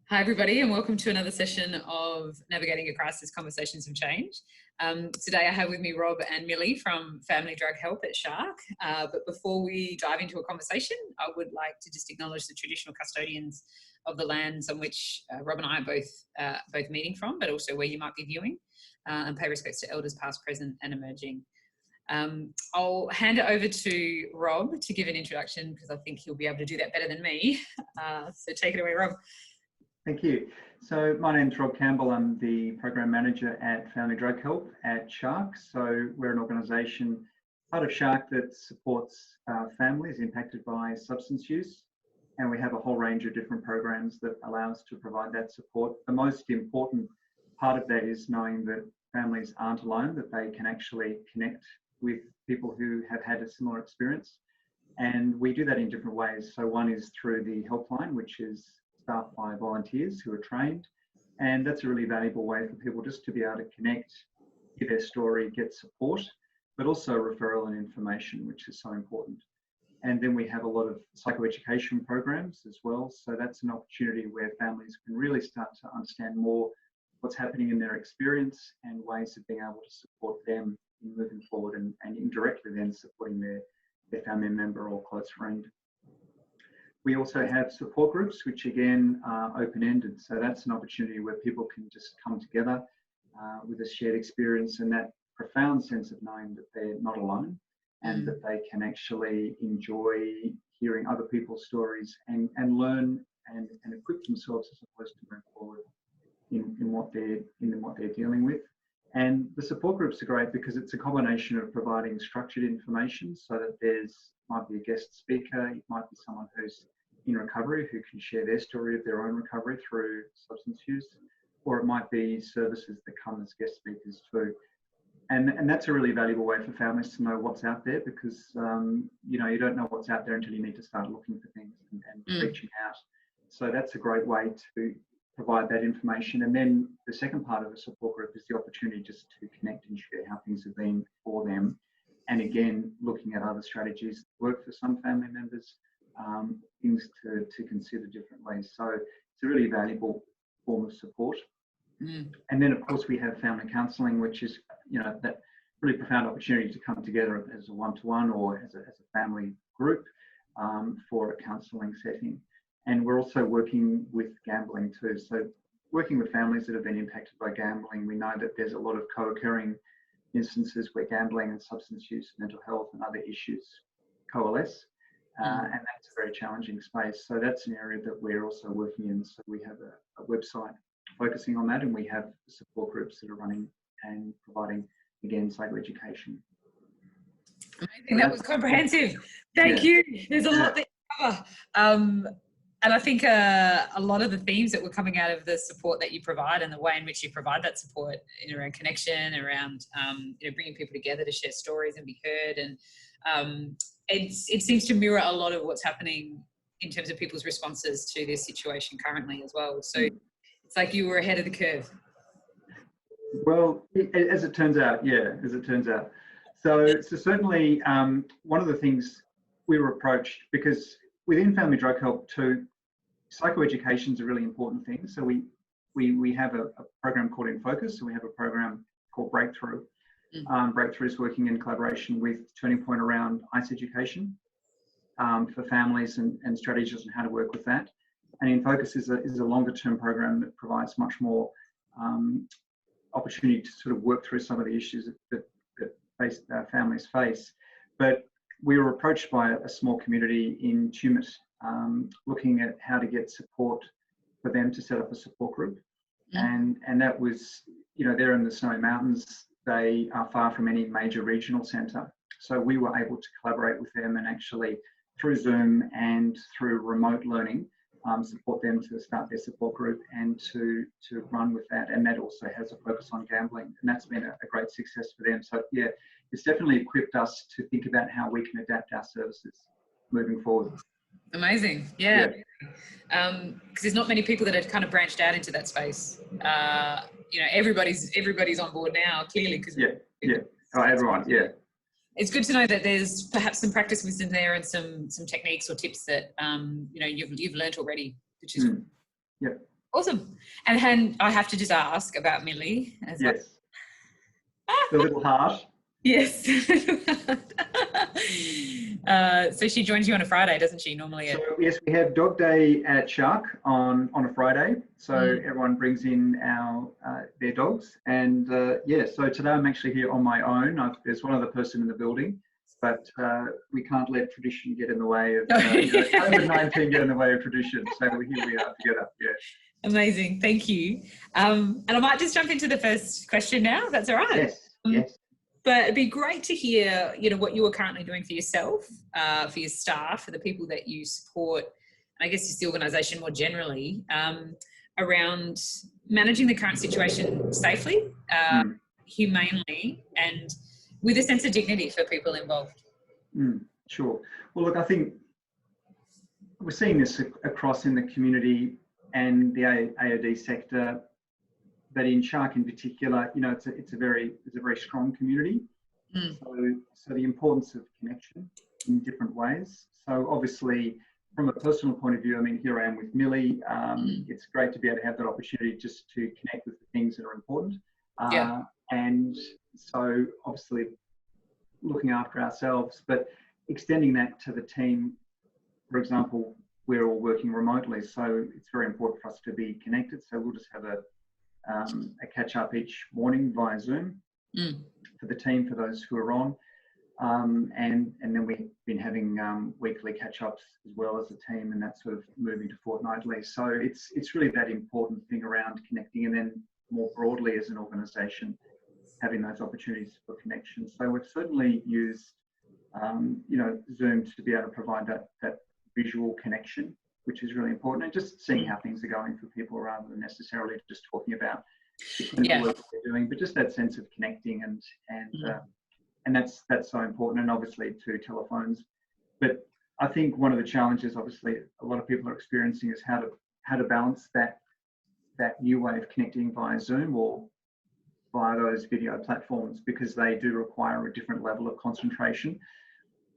Hi everybody, and welcome to another session of Navigating a Crisis, Conversations of Change. Today I have with me Rob and Millie from Family Drug Help at SHARC. But before we dive into a conversation, I would like to just acknowledge the traditional custodians of the lands on which Rob and I are both meeting from, but also where you might be viewing, and pay respects to elders past, present and emerging. I'll hand it over to Rob to give an introduction because I think he'll be able to do that better than me. So take it away, Rob. Thank you. So my name's Rob Campbell. I'm the Program Manager at Family Drug Help at SHARC. So we're an organisation, part of SHARC, that supports families impacted by substance use. And we have a whole range of different programs that allow us to provide that support. The most important part of that is knowing that families aren't alone, that they can actually connect with people who have had a similar experience. And we do that in different ways. So one is through the helpline, which is staffed by volunteers who are trained, and that's a really valuable way for people just to be able to connect, hear their story, get support, but also referral and information, which is so important. And then we have a lot of psychoeducation programs as well, so that's an opportunity where families can really start to understand more what's happening in their experience and ways of being able to support them in moving forward, and indirectly then supporting their family member or close friend. We also have support groups, which again are open-ended. So that's an opportunity where people can just come together with a shared experience and that profound sense of knowing that they're not alone and that they can actually enjoy hearing other people's stories and learn and equip themselves as opposed to move forward in what they're dealing with. And the support groups are great because it's a combination of providing structured information so that might be a guest speaker, it might be someone who's in recovery who can share their story of their own recovery through substance use, or it might be services that come as guest speakers too. And that's a really valuable way for families to know what's out there because you don't know what's out there until you need to start looking for things and reaching out. So that's a great way to provide that information. And then the second part of the support group is the opportunity just to connect and share how things have been for them. And again, looking at other strategies that work for some family members, things to consider different ways. So it's a really valuable form of support. And then of course we have family counselling, which is that really profound opportunity to come together as a one-to-one or as a family group for a counselling setting. And we're also working with gambling too. So working with families that have been impacted by gambling, we know that there's a lot of co-occurring instances where gambling and substance use, mental health and other issues coalesce. And that's a very challenging space. So that's an area that we're also working in. So we have a website focusing on that, and we have support groups that are running and providing, again, psychoeducation. Amazing, that was comprehensive. Thank you. There's a lot that you cover. And I think a lot of the themes that were coming out of the support that you provide and the way in which you provide that support around connection, around bringing people together to share stories and be heard, and it seems to mirror a lot of what's happening in terms of people's responses to this situation currently as well. So it's like you were ahead of the curve. Well, as it turns out, yeah, as it turns out. So certainly one of the things we were approached, because within Family Drug Help too, psychoeducation is a really important thing. So we have a program called In Focus, and we have a program called Breakthrough. Breakthrough is working in collaboration with Turning Point around ICE education for families and strategies on how to work with that. And In Focus is a longer term program that provides much more opportunity to sort of work through some of the issues that families face. But we were approached by a small community in Tumut looking at how to get support for them to set up a support group. And that was, they're in the Snowy Mountains. They are far from any major regional centre. So we were able to collaborate with them and actually through Zoom and through remote learning, support them to start their support group and to run with that. And that also has a focus on gambling. And that's been a great success for them. So yeah, it's definitely equipped us to think about how we can adapt our services moving forward. Amazing. Yeah. Because there's not many people that have kind of branched out into that space. Everybody's on board now, clearly. Everyone. It's good to know that there's perhaps some practice wisdom there and some techniques or tips that you've learnt already, which is Awesome. And I have to just ask about Millie as well. Yes. The little heart. Yes. So she joins you on a Friday, doesn't she, normally? So yes, we have dog day at SHARC on a Friday. So everyone brings in their dogs, and so today I'm actually here on my own. There's one other person in the building, but we can't let tradition get in the way of COVID-19 get in the way of tradition. So here we are together. Yeah. Amazing, thank you. And I might just jump into the first question now, if that's all right. Yes. Yes. But it'd be great to hear, what you are currently doing for yourself, for your staff, for the people that you support, and I guess just the organisation more generally, around managing the current situation safely, humanely, and with a sense of dignity for people involved. Sure. Well, look, I think we're seeing this across in the community and the AOD sector. But in SHARC in particular, it's a very strong community. So the importance of connection in different ways. So obviously, from a personal point of view, I mean, here I am with Millie. It's great to be able to have that opportunity just to connect with the things that are important. And so obviously looking after ourselves, but extending that to the team. For example, we're all working remotely, so it's very important for us to be connected. So we'll just have a catch up each morning via Zoom for the team, for those who are on. And then we've been having weekly catch ups as well as a team, and that's sort of moving to fortnightly. So it's really that important thing around connecting, and then more broadly as an organisation, having those opportunities for connection. So we've certainly used Zoom to be able to provide that visual connection, which is really important, and just seeing how things are going for people rather than necessarily just talking about the clinical work that they're doing, but just that sense of connecting and that's so important, and obviously to telephones. But I think one of the challenges, obviously, a lot of people are experiencing is how to balance that new way of connecting via Zoom or via those video platforms, because they do require a different level of concentration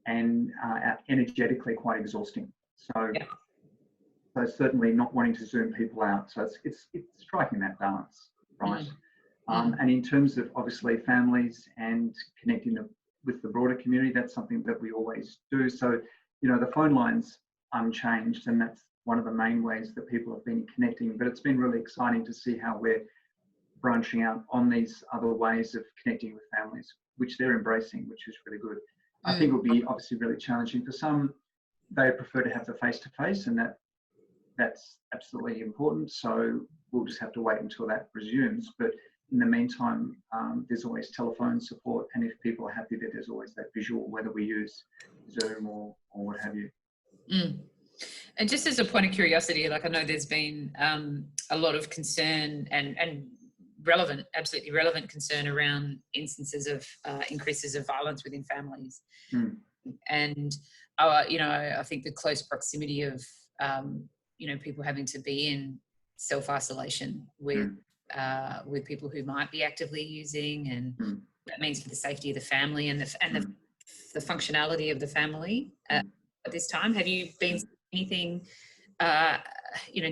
and are energetically quite exhausting. So certainly not wanting to Zoom people out. So it's striking that balance, right? And in terms of obviously families and connecting with the broader community, that's something that we always do. So, the phone line's unchanged, and that's one of the main ways that people have been connecting. But it's been really exciting to see how we're branching out on these other ways of connecting with families, which they're embracing, which is really good. I think it will be obviously really challenging for some. They prefer to have the face-to-face, and that's absolutely important. So we'll just have to wait until that resumes. But in the meantime, there's always telephone support, and if people are happy, that there's always that visual, whether we use Zoom or what have you. And just as a point of curiosity, like I know there's been a lot of concern and absolutely relevant concern around instances of increases of violence within families. And, I think the close proximity of, people having to be in self-isolation with people who might be actively using, and that means for the safety of the family and the functionality of the family at this time. Have you been seeing anything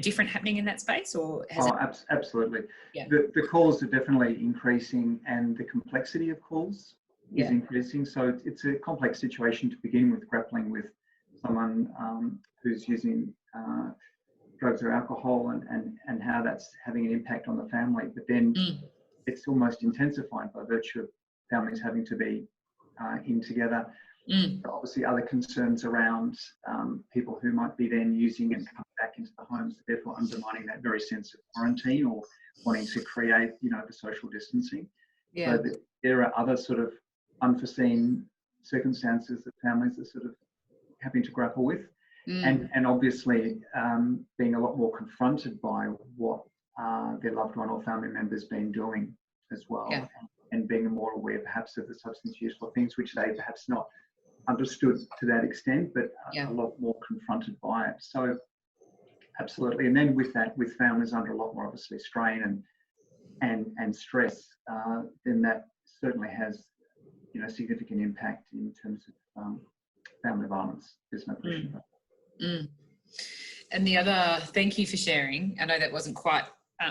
different happening in that space, or has absolutely. The calls are definitely increasing, and the complexity of calls is increasing. So it's a complex situation to begin with, grappling with someone who's using drugs or alcohol, and how that's having an impact on the family. But then it's almost intensified by virtue of families having to be in together. Obviously, other concerns around people who might be then using and come back into the homes, therefore undermining that very sense of quarantine or wanting to create, the social distancing. So that there are other sort of unforeseen circumstances that families are sort of having to grapple with. And obviously being a lot more confronted by what their loved one or family member's been doing as well, and being more aware perhaps of the substance use or things which they perhaps not understood to that extent, but a lot more confronted by it. So absolutely. And then with that, with families under a lot more obviously strain and stress, then that certainly has significant impact in terms of family violence. There's no question about that. And the other, thank you for sharing. I know that wasn't quite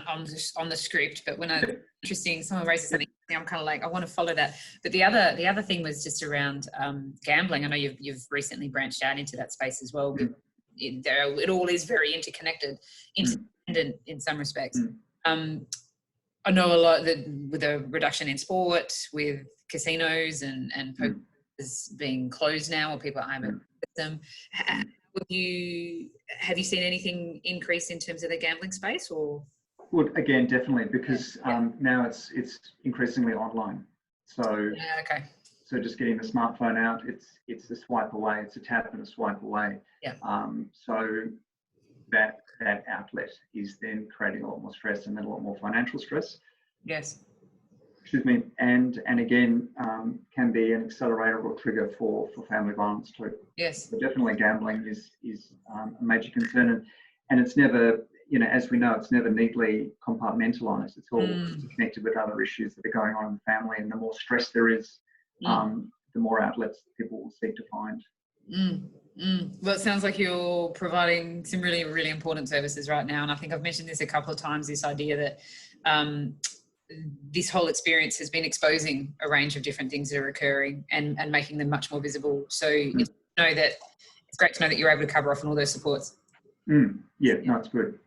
on the script, but when interesting, someone raises something, I'm kind of like, I want to follow that. But the other thing was just around gambling. I know you've recently branched out into that space as well. It all is very interconnected, interdependent in some respects. I know a lot that with a reduction in sport, with casinos and poker being closed now, or people aren't able to get them. Have you seen anything increase in terms of the gambling space, or? Well, again, definitely, because now it's increasingly online. So okay. So just getting the smartphone out, it's a swipe away, it's a tap and a swipe away. Yeah. So that outlet is then creating a lot more stress and then a lot more financial stress. Yes. Excuse me, and again can be an accelerator or trigger for family violence too. Yes. So definitely gambling is a major concern, and it's never, as we know, it's never neatly compartmentalized. It's all connected with other issues that are going on in the family, and the more stress there is, the more outlets people will seek to find. Well, it sounds like you're providing some really, really important services right now, and I think I've mentioned this a couple of times, this idea that this whole experience has been exposing a range of different things that are occurring and making them much more visible. So it's great to know that you're able to cover off on all those supports. Yeah, no, it's good.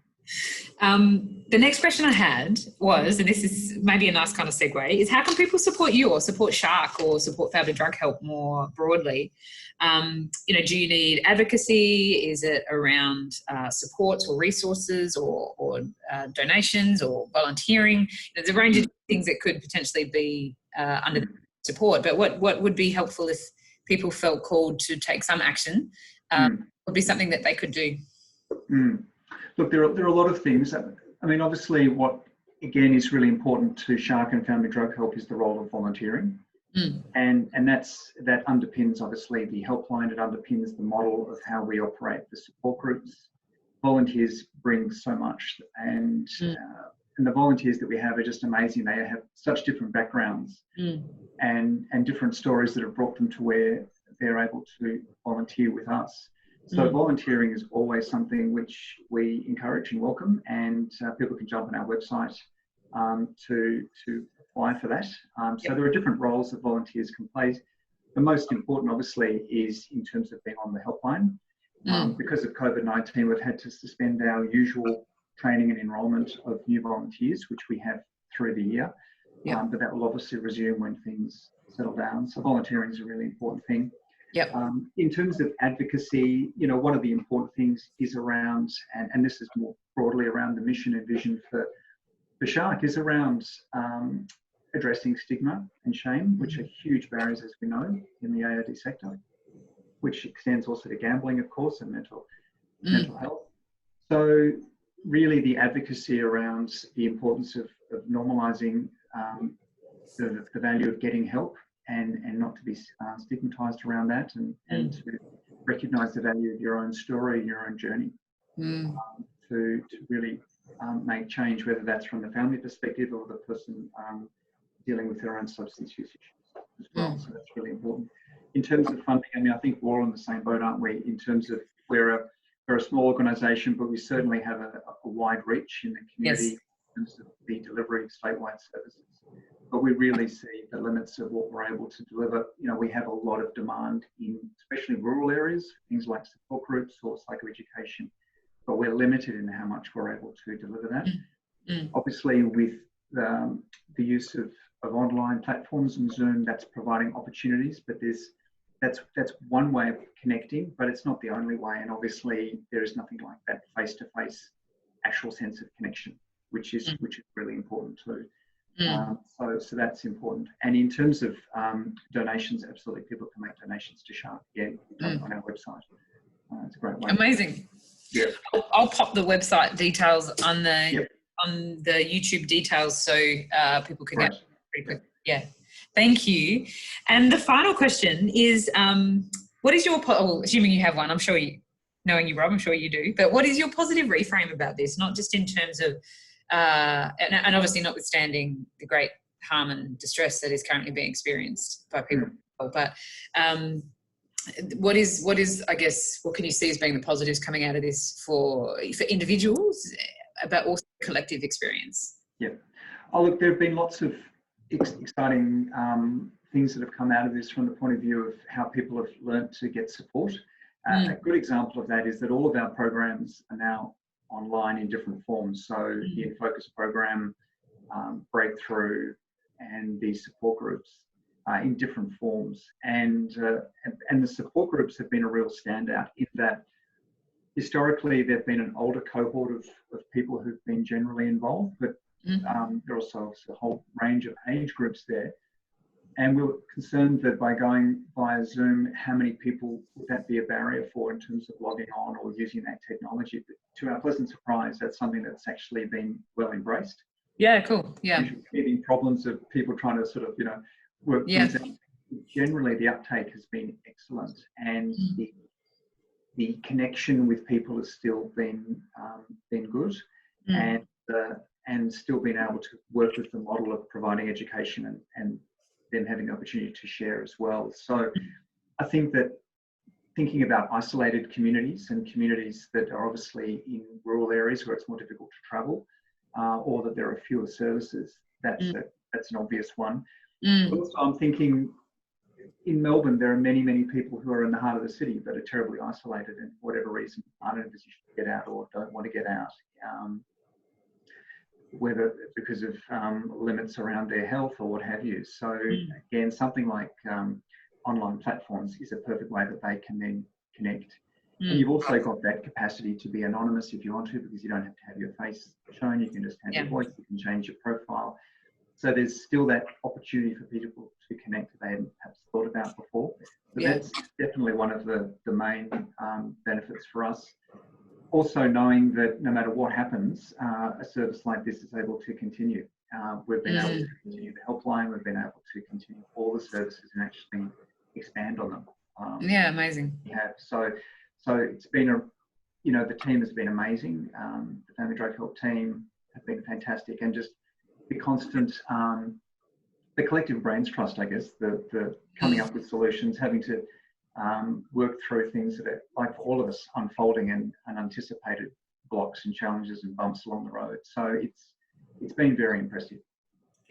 The next question I had was, and this is maybe a nice kind of segue, is how can people support you or support SHARC or support Family Drug Help more broadly? Do you need advocacy? Is it around supports or resources or donations or volunteering? There's a range of things that could potentially be under support, but what would be helpful if people felt called to take some action would be something that they could do? Look, there are a lot of things. I mean, obviously, what again is really important to SHARC and Family Drug Help is the role of volunteering, and that underpins obviously the helpline. It underpins the model of how we operate the support groups. Volunteers bring so much, and the volunteers that we have are just amazing. They have such different backgrounds and different stories that have brought them to where they're able to volunteer with us. So volunteering is always something which we encourage and welcome, and people can jump on our website to apply for that. So there are different roles that volunteers can play. The most important, obviously, is in terms of being on the helpline. Because of COVID-19, we've had to suspend our usual training and enrolment of new volunteers, which we have through the year. But that will obviously resume when things settle down. So volunteering is a really important thing. In terms of advocacy, one of the important things is around, and this is more broadly around the mission and vision for SHARC, is around addressing stigma and shame, which are huge barriers, as we know, in the AOD sector, which extends also to gambling, of course, and mental health. So really the advocacy around the importance of normalising the value of getting help, and not to be stigmatised around that, and to recognise the value of your own story and your own journey, to really make change, whether that's from the family perspective or the person dealing with their own substance use issues as well. So that's really important. In terms of funding, I mean, I think we're all in the same boat, aren't we? In terms of we're a small organisation, but we certainly have a wide reach in the community in terms of the delivery of statewide services. But we really see the limits of what we're able to deliver. We have a lot of demand in especially rural areas, things like support groups or psychoeducation, but we're limited in how much we're able to deliver that. Obviously, with the use of online platforms and Zoom, that's providing opportunities, but that's one way of connecting, but it's not the only way. And obviously, there is nothing like that face-to-face actual sense of connection, which is really important too. So that's important. And in terms of donations, absolutely, people can make donations to SHARC on our website. It's a great way. Amazing. Yeah. I'll pop the website details on the YouTube details so people can get pretty quick. Yeah. Thank you. And the final question is, what is your, assuming you have one, I'm sure knowing you, Rob, I'm sure you do, but what is your positive reframe about this? Not just in terms of, and obviously notwithstanding the great harm and distress that is currently being experienced by people, but what is, I guess, what can you see as being the positives coming out of this for individuals, but also collective experience? Yeah. Oh, look, there have been lots of exciting things that have come out of this from the point of view of how people have learnt to get support. A good example of that is that all of our programs are now online in different forms. So the In Focus program, Breakthrough, and the support groups in different forms. And the support groups have been a real standout in that historically there've been an older cohort of people who've been generally involved, but there are also a whole range of age groups there. And we were concerned that by going via Zoom, how many people would that be a barrier for in terms of logging on or using that technology? But to our pleasant surprise, that's something that's actually been well embraced. Yeah, cool. Yeah. Usually problems of people trying to sort of, work things out. Generally, the uptake has been excellent, and the connection with people has still been good, and still being able to work with the model of providing education and them having the opportunity to share as well. So I think that thinking about isolated communities and communities that are obviously in rural areas where it's more difficult to travel, or that there are fewer services, that's an obvious one. Also, I'm thinking in Melbourne, there are many, many people who are in the heart of the city but are terribly isolated and for whatever reason aren't in a position to get out or don't want to get out. Whether because of limits around their health or what have you. So again, something like online platforms is a perfect way that they can then connect. And you've also got that capacity to be anonymous if you want to, because you don't have to have your face shown. You can just have your voice, you can change your profile. So there's still that opportunity for people to connect that they hadn't perhaps thought about before. So that's definitely one of the main benefits for us. Also knowing that no matter what happens, a service like this is able to continue. We've been able to continue the helpline, we've been able to continue all the services and actually expand on them. Amazing. So it's been the team has been amazing. The Family Drug Help team have been fantastic, and just the constant, the collective brains trust, I guess, the coming up with solutions, having to work through things that are, like for all of us, unfolding and unanticipated blocks and challenges and bumps along the road. So it's been very impressive.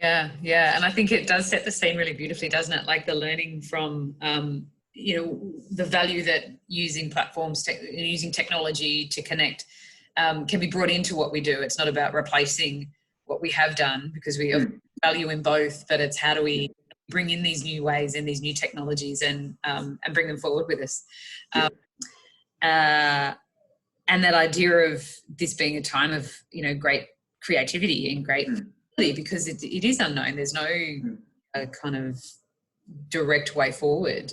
Yeah, and I think it does set the scene really beautifully, doesn't it? Like the learning from the value that using platforms, using technology to connect can be brought into what we do. It's not about replacing what we have done, because we have value in both, but it's how do we bring in these new ways and these new technologies and bring them forward with us. And that idea of this being a time of, great creativity and great ability, because it is unknown. There's no kind of direct way forward.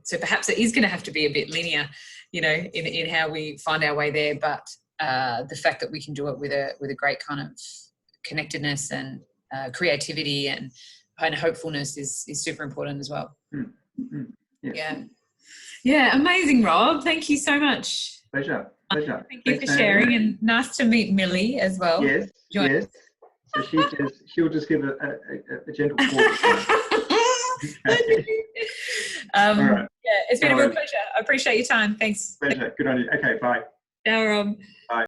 So perhaps it is going to have to be a bit linear, in how we find our way there. But the fact that we can do it with a great kind of connectedness and creativity and hopefulness is super important as well. Yeah, amazing, Rob. Thank you so much. Pleasure. Thank you for sharing, and nice to meet Millie as well. Yes. So she'll just give a gentle pause. All right. Yeah, it's been a real pleasure. I appreciate your time. Thanks. Pleasure. Good on you. Okay, bye. Ciao, Rob. Bye.